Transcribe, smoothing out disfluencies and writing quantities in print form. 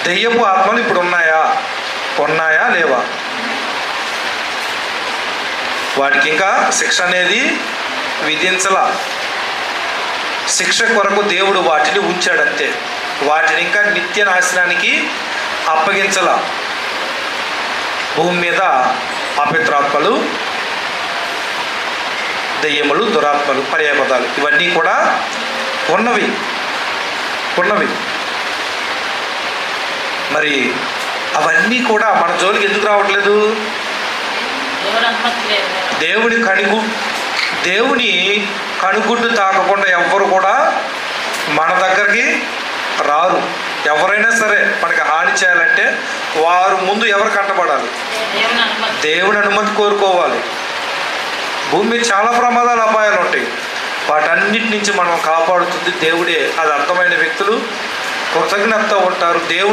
దెయ్యపు ఆత్మలు ఇప్పుడు ఉన్నాయా లేవా? వాటికి ఇంకా శిక్ష అనేది విధించలా. శిక్ష కొరకు దేవుడు వాటిని ఉంచాడంతే. వాటిని ఇంకా నిత్య నాశనానికి అప్పగించలా. భూమి మీద అపవిత్రాత్మలు, దెయ్యములు, దురాత్మలు, పర్యాయపదాలు ఇవన్నీ కూడా ఉన్నవి. మరి అవన్నీ కూడా మన జోలికి ఎందుకు రావట్లేదు? దేవుని కనుగుడ్డు తాకకుండా ఎవ్వరు కూడా మన దగ్గరికి రారు. ఎవరైనా సరే మనకి హాని చేయాలంటే వారు ముందు ఎవరు కంటపడాలి? దేవుని అనుమతి కోరుకోవాలి. భూమి మీద చాలా ప్రమాదాలు, అపాయాలు ఉంటాయి. వాటన్నిటి నుంచి మనం కాపాడుతుంది దేవుడే. అది అర్థమైన వ్యక్తులు కృతజ్ఞత ఉంటారు. దేవుడు